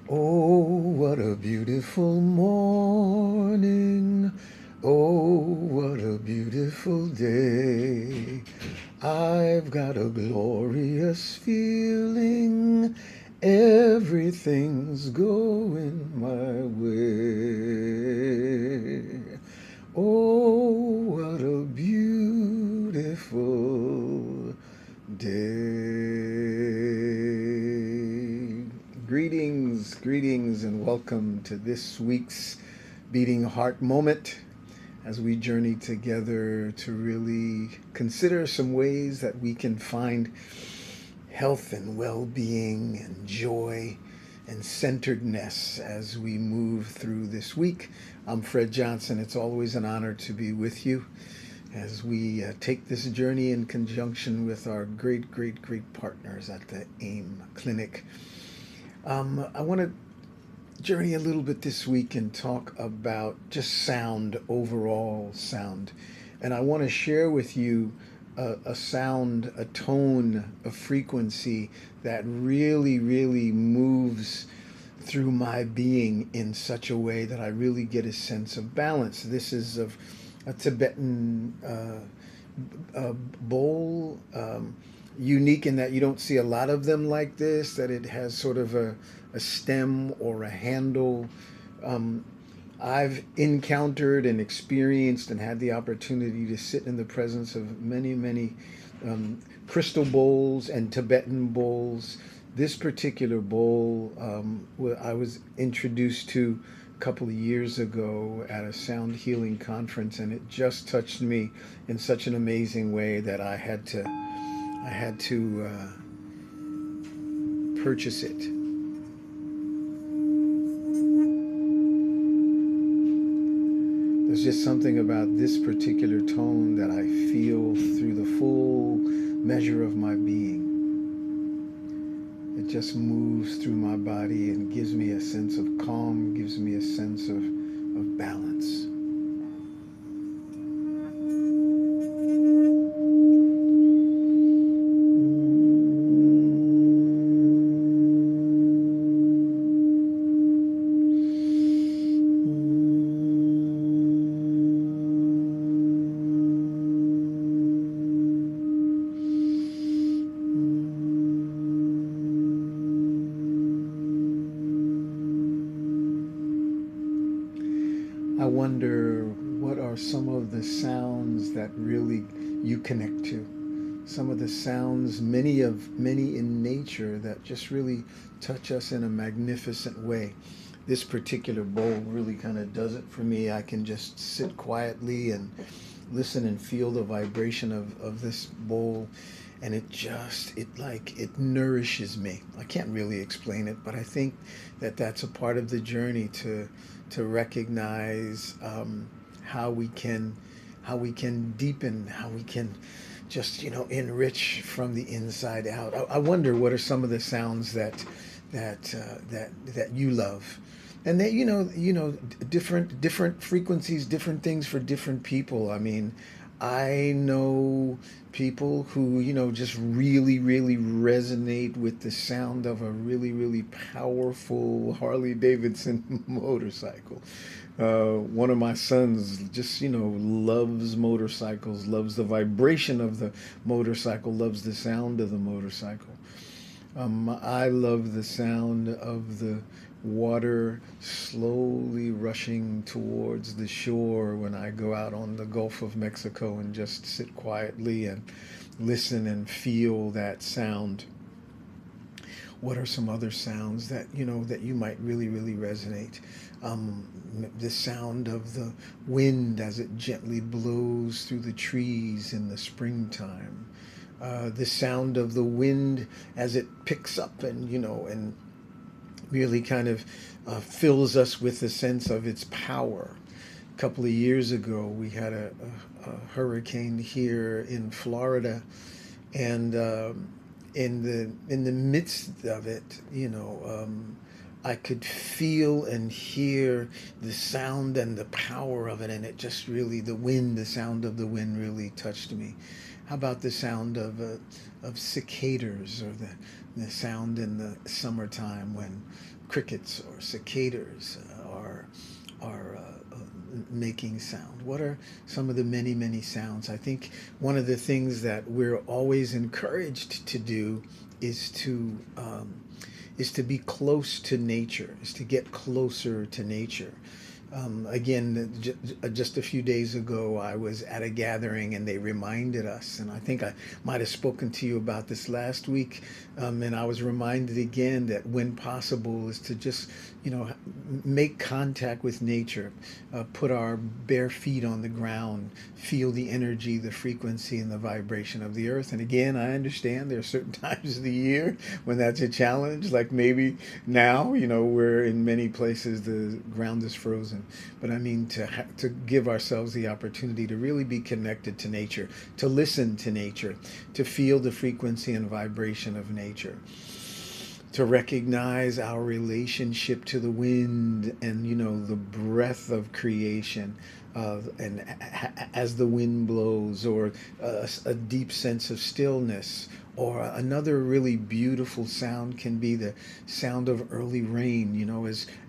Oh, what a beautiful morning. Oh, what a beautiful day. I've got a glorious feeling. Everything's going my way. Oh, what a beautiful day. Greetings, and welcome to this week's Beating Heart Moment as we journey together to really consider some ways that we can find health and well being and joy and centeredness as we move through this week. I'm Fred Johnson. It's always an honor to be with you as we take this journey in conjunction with our great partners at the AIM Clinic. I want to journey a little bit this week and talk about just sound, overall sound. And I want to share with you a sound, a tone, a frequency that really moves through my being in such a way that I really get a sense of balance. This is of a Tibetan bowl, unique in that you don't see a lot of them like this, that it has sort of a stem or a handle. Um, I've encountered and experienced and had the opportunity to sit in the presence of many crystal bowls and Tibetan bowls. This particular bowl, I was introduced to a couple of years ago at a sound healing conference, and it just touched me in such an amazing way that I had to purchase it. There's just something about this particular tone that I feel through the full measure of my being. It just moves through my body and gives me a sense of calm, gives me a sense of balance. I wonder what are some of the sounds that really you connect to. Some of the sounds, many in nature that just really touch us in a magnificent way. This particular bowl really kind of does it for me. I can just sit quietly and listen and feel the vibration of this bowl, and it nourishes me. I can't really explain it, but I think that that's a part of the journey to recognize how we can deepen, how we can just enrich from the inside out. I wonder what are some of the sounds that you love, and that different frequencies, different things for different people. I mean, I know people who just really resonate with the sound of a really powerful Harley Davidson motorcycle. One of my sons just loves motorcycles, loves the vibration of the motorcycle, loves the sound of the motorcycle. I love the sound of the water slowly rushing towards the shore when I go out on the Gulf of Mexico and just sit quietly and listen and feel that sound. What are some other sounds that you might really resonate? Um, the sound of the wind as it gently blows through the trees in the springtime. The sound of the wind as it picks up and really kind of fills us with a sense of its power. A couple of years ago, we had a hurricane here in Florida, and in the midst of it, I could feel and hear the sound and the power of it, and it just really the sound of the wind really touched me. How about the sound of cicadas, or the sound in the summertime crickets or cicadas are making sound? What are some of the many, many sounds? I think one of the things that we're always encouraged to do is to is to be close to nature, is to get closer to nature. Again, just a few days ago, I was at a gathering and they reminded us, and I think I might have spoken to you about this last week, and I was reminded again that when possible is to just, make contact with nature, put our bare feet on the ground, feel the energy, the frequency, and the vibration of the earth. And again, I understand there are certain times of the year when that's a challenge, like maybe now, where in many places the ground is frozen. But I mean, to give ourselves the opportunity to really be connected to nature, to listen to nature, to feel the frequency and vibration of nature, to recognize our relationship to the wind and the breath of creation, and as the wind blows, or a deep sense of stillness. Or another really beautiful sound can be the sound of early rain,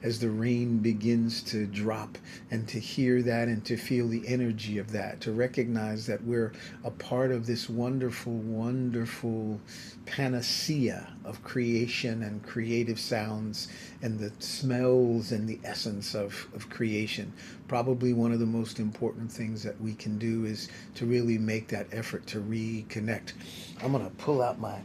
as the rain begins to drop, and to hear that and to feel the energy of that, to recognize that we're a part of this wonderful, wonderful panacea of creation and creative sounds and the smells and the essence of creation. Probably one of the most important things that we can do is to really make that effort to reconnect. I'm gonna pull out my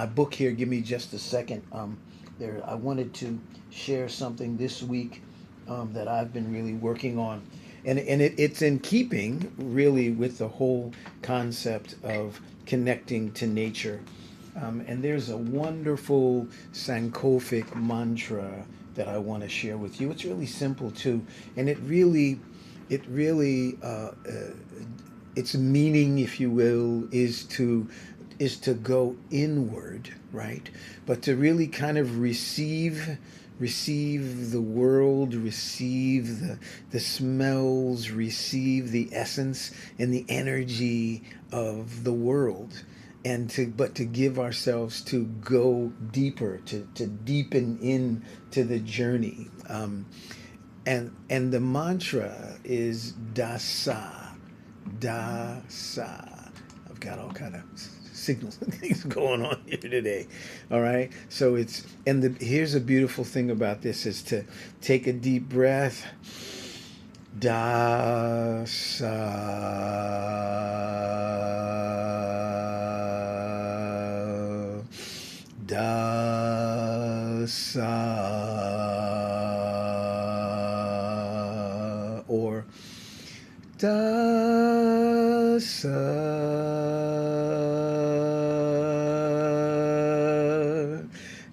book here. Give me just a second. I wanted to share something this week that I've been really working on, and it's in keeping really with the whole concept of connecting to nature. And there's a wonderful Sankofic mantra that I want to share with you. It's really simple too, and it really, its meaning, if you will, is to go inward, right? But to really kind of receive the world, receive the smells, receive the essence and the energy of the world, and to give ourselves to go deeper, to deepen into the journey. And the mantra is dasa, dasa. I've got all kind of signals and things going on here today. All right. So here's a beautiful thing about this is to take a deep breath. Dasa, dasa, or dasa,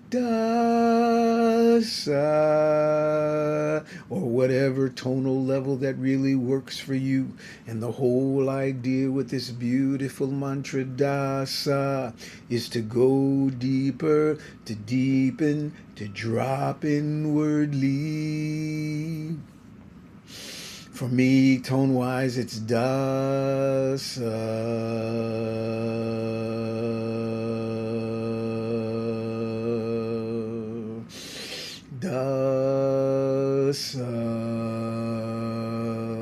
dasa, or whatever tonal level that really works for you. And the whole idea with this beautiful mantra dasa is to go deeper, to deepen, to drop inwardly. For me, tone-wise, it's dasa. Dasa.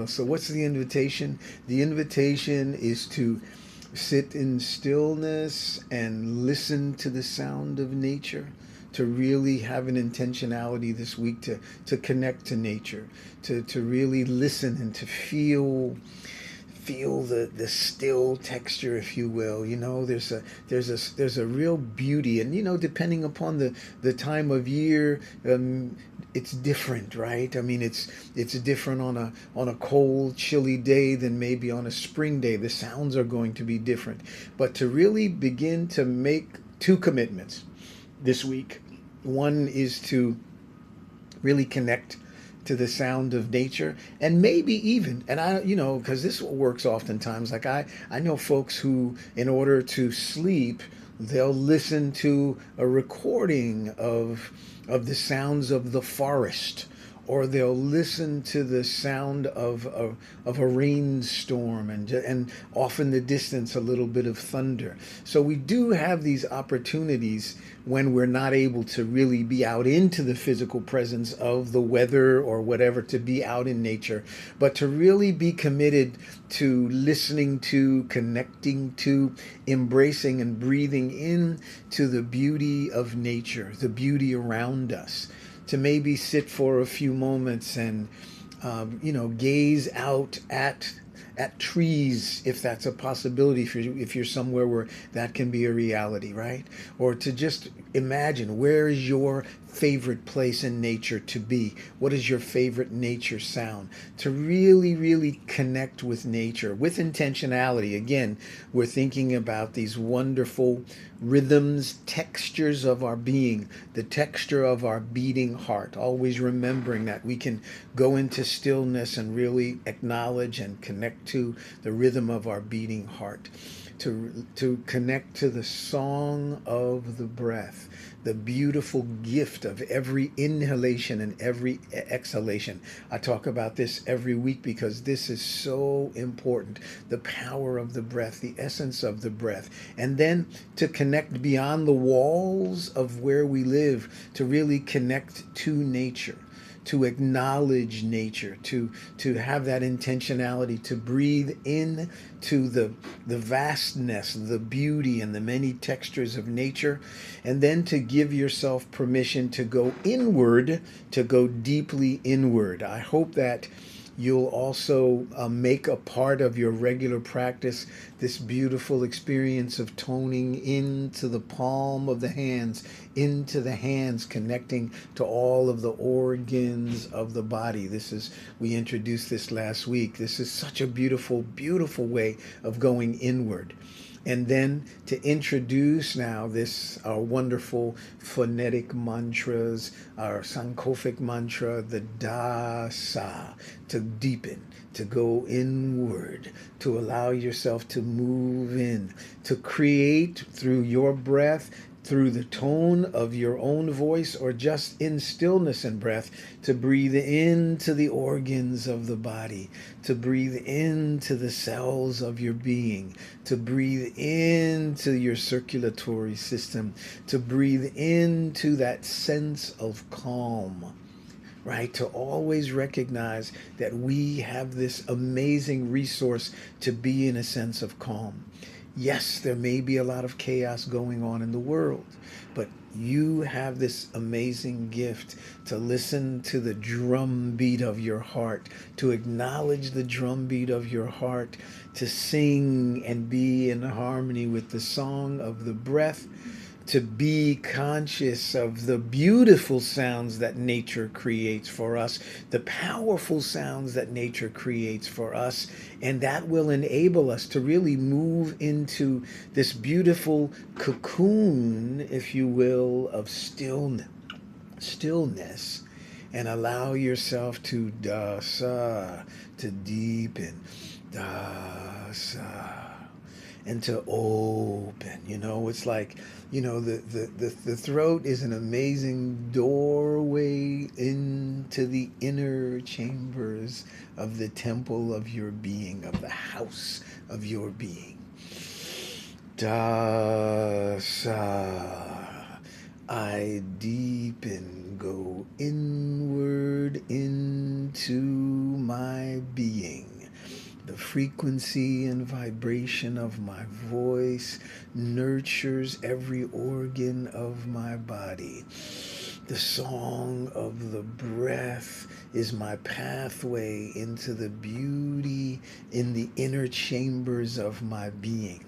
So what's the invitation? The invitation is to sit in stillness and listen to the sound of nature, to really have an intentionality this week to connect to nature, to really listen and to feel the still texture, if you will. There's a real beauty, and depending upon the time of year, it's different, right? I mean, it's different on a cold, chilly day than maybe on a spring day. The sounds are going to be different, but to really begin to make two commitments this week. One is to really connect to the sound of nature, and maybe even, and because this works oftentimes, like I know folks who, in order to sleep, they'll listen to a recording of the sounds of the forest, or they'll listen to the sound of a rainstorm, and off in the distance a little bit of thunder. So we do have these opportunities when we're not able to really be out into the physical presence of the weather or whatever, to be out in nature, but to really be committed to listening to, connecting to, embracing and breathing in to the beauty of nature, the beauty around us, to maybe sit for a few moments and gaze out at trees, if that's a possibility, if you're somewhere where that can be a reality, right? Or to just imagine, where is your favorite place in nature to be? What is your favorite nature sound? To really, really connect with nature with intentionality. Again, we're thinking about these wonderful rhythms, textures of our being, the texture of our beating heart, always remembering that we can go into stillness and really acknowledge and connect to the rhythm of our beating heart, to connect to the song of the breath, the beautiful gift of every inhalation and every exhalation. I talk about this every week because this is so important. The power of the breath, the essence of the breath. And then to connect beyond the walls of where we live, to really connect to nature, to acknowledge nature, to have that intentionality, to breathe in to the vastness, the beauty, and the many textures of nature, and then to give yourself permission to go inward, to go deeply inward. I hope that you'll also make a part of your regular practice this beautiful experience of toning into the palm of the hands, into the hands, connecting to all of the organs of the body. We introduced this last week. This is such a beautiful, beautiful way of going inward. And then to introduce now our wonderful phonetic mantras, our Sankofic mantra, the Da-Sa, to deepen, to go inward, to allow yourself to move in, to create through your breath, through the tone of your own voice, or just in stillness and breath, to breathe into the organs of the body, to breathe into the cells of your being, to breathe into your circulatory system, to breathe into that sense of calm. Right? To always recognize that we have this amazing resource to be in a sense of calm. Yes, there may be a lot of chaos going on in the world, but you have this amazing gift to listen to the drumbeat of your heart, to acknowledge the drumbeat of your heart, to sing and be in harmony with the song of the breath, to be conscious of the beautiful sounds that nature creates for us, the powerful sounds that nature creates for us, and that will enable us to really move into this beautiful cocoon, if you will, of stillness, and allow yourself to dasa, to deepen, dasa, and to open. It's like, the throat is an amazing doorway into the inner chambers of the temple of your being, of the house of your being. Dasa. I deepen, go inward into my being. The frequency and vibration of my voice nurtures every organ of my body. The song of the breath is my pathway into the beauty in the inner chambers of my being.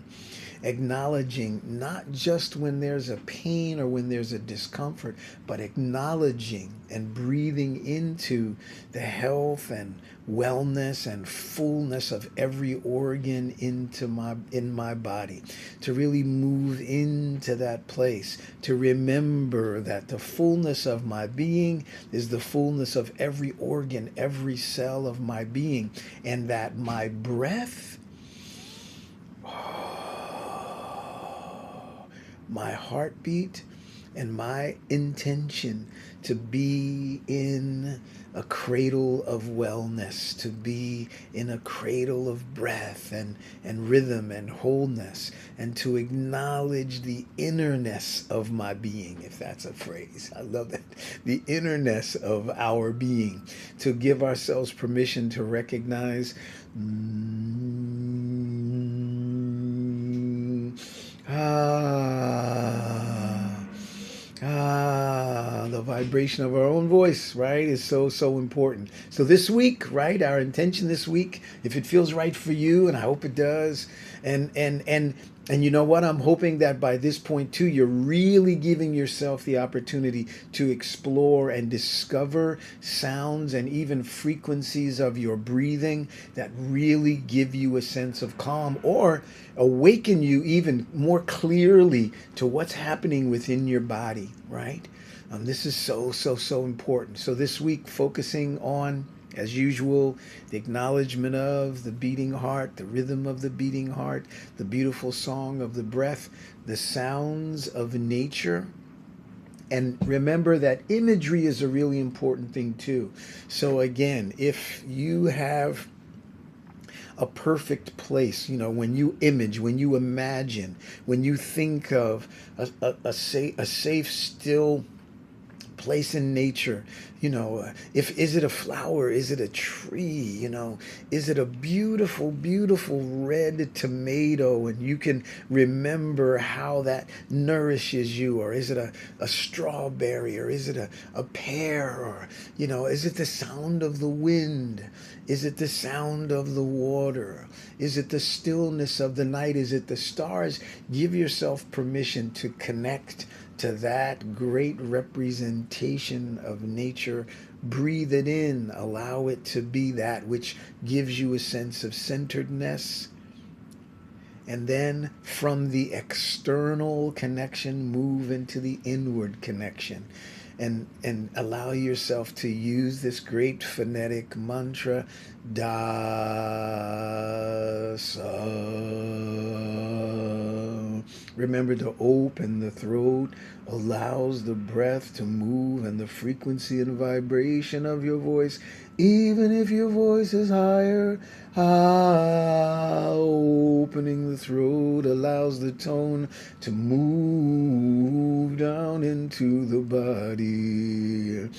Acknowledging not just when there's a pain or when there's a discomfort, but acknowledging and breathing into the health and wellness and fullness of every organ in my body, to really move into that place, to remember that the fullness of my being is the fullness of every organ, every cell of my being, and that my breath, my heartbeat, and my intention to be in a cradle of wellness, to be in a cradle of breath and rhythm and wholeness, and to acknowledge the innerness of my being, if that's a phrase. I love that. The innerness of our being, to give ourselves permission to recognize the vibration of our own voice, right, is so, so important. So this week, right, our intention this week, if it feels right for you, and I hope it does, and you know what? I'm hoping that by this point too, you're really giving yourself the opportunity to explore and discover sounds and even frequencies of your breathing that really give you a sense of calm, or awaken you even more clearly to what's happening within your body, right? This is so, so, so important. So this week, focusing on, as usual, the acknowledgement of the beating heart, the rhythm of the beating heart, the beautiful song of the breath, the sounds of nature. And remember that imagery is a really important thing too. So again, if you have a perfect place, when you image, when you imagine, when you think of a safe, still place in nature, if is it a flower, is it a tree, is it a beautiful, beautiful red tomato, and you can remember how that nourishes you, or is it a strawberry, or is it a pear, or is it the sound of the wind, is it the sound of the water, is it the stillness of the night, is it the stars? Give yourself permission to connect to that great representation of nature. Breathe it in, allow it to be that which gives you a sense of centeredness. And then from the external connection, move into the inward connection. And allow yourself to use this great phonetic mantra, Da Sa. Remember to open the throat, allows the breath to move, and the frequency and vibration of your voice, even if your voice is higher, opening the throat allows the tone to move down into the body.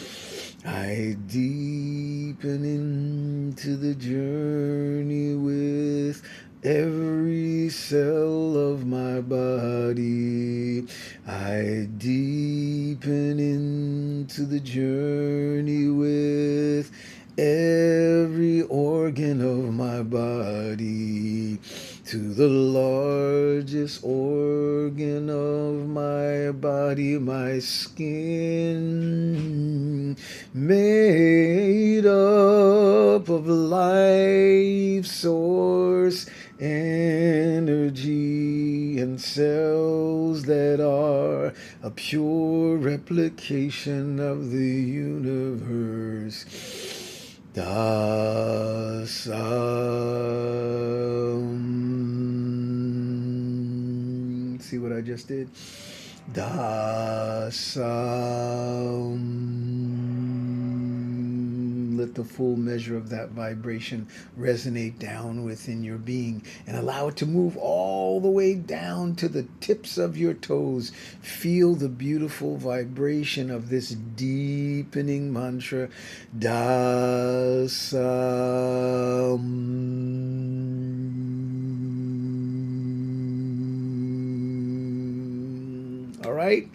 I deepen into the journey with every cell of my body. I deepen into the journey with every organ of my body, to the largest organ of my body, my skin, made up of life source energy and cells that are a pure replication of the universe. Dasam. See what I just did? Dasam. Let the full measure of that vibration resonate down within your being, and allow it to move all the way down to the tips of your toes. Feel the beautiful vibration of this deepening mantra, Dasam. All right?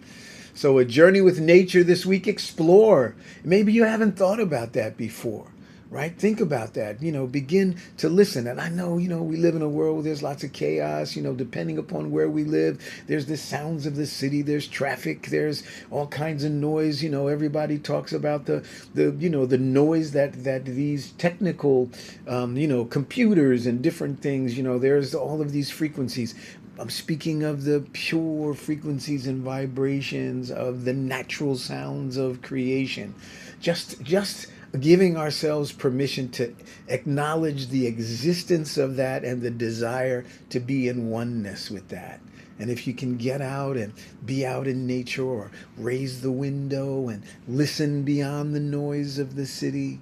So a journey with nature this week. Explore. Maybe you haven't thought about that before, right? Think about that. Begin to listen. And I know, we live in a world where there's lots of chaos. Depending upon where we live, there's the sounds of the city. There's traffic. There's all kinds of noise. Everybody talks about the noise that these technical, computers and different things. There's all of these frequencies. I'm speaking of the pure frequencies and vibrations of the natural sounds of creation. Just giving ourselves permission to acknowledge the existence of that and the desire to be in oneness with that. And if you can get out and be out in nature, or raise the window and listen beyond the noise of the city,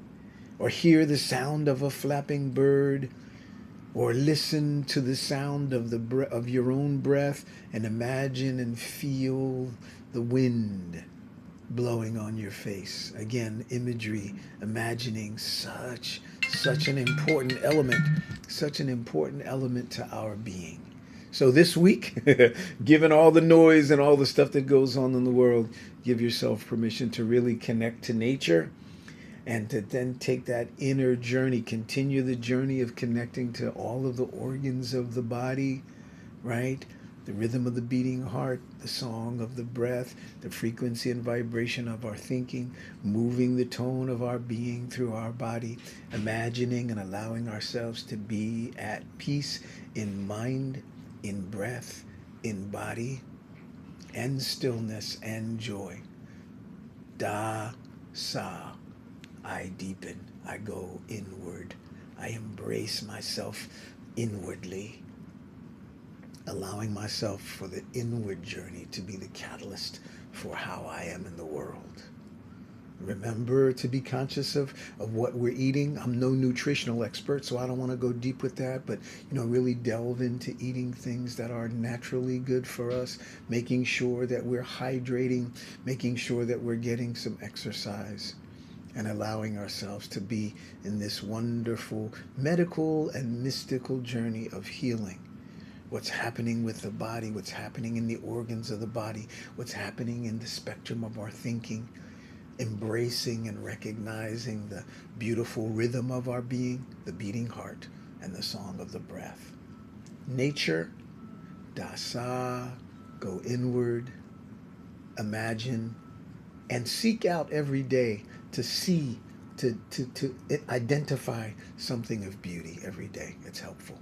or hear the sound of a flapping bird, or listen to the sound of of your own breath, and imagine and feel the wind blowing on your face. Again, imagery, imagining, such an important element, such an important element to our being. So this week, given all the noise and all the stuff that goes on in the world, give yourself permission to really connect to nature, and to then take that inner journey, continue the journey of connecting to all of the organs of the body, right? The rhythm of the beating heart, the song of the breath, the frequency and vibration of our thinking, moving the tone of our being through our body, imagining and allowing ourselves to be at peace in mind, in breath, in body, and stillness and joy. Da, sa. I deepen, I go inward, I embrace myself inwardly, allowing myself for the inward journey to be the catalyst for how I am in the world. Remember to be conscious of what we're eating. I'm no nutritional expert, so I don't want to go deep with that, but really delve into eating things that are naturally good for us, making sure that we're hydrating, making sure that we're getting some exercise, and allowing ourselves to be in this wonderful medical and mystical journey of healing. What's happening with the body, what's happening in the organs of the body, what's happening in the spectrum of our thinking, embracing and recognizing the beautiful rhythm of our being, the beating heart, and the song of the breath. Nature, dasa, go inward, imagine, and seek out every day to see, to identify something of beauty every day. It's helpful.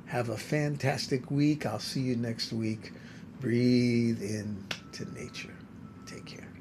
Have a fantastic week. I'll see you next week. Breathe into nature. Take care.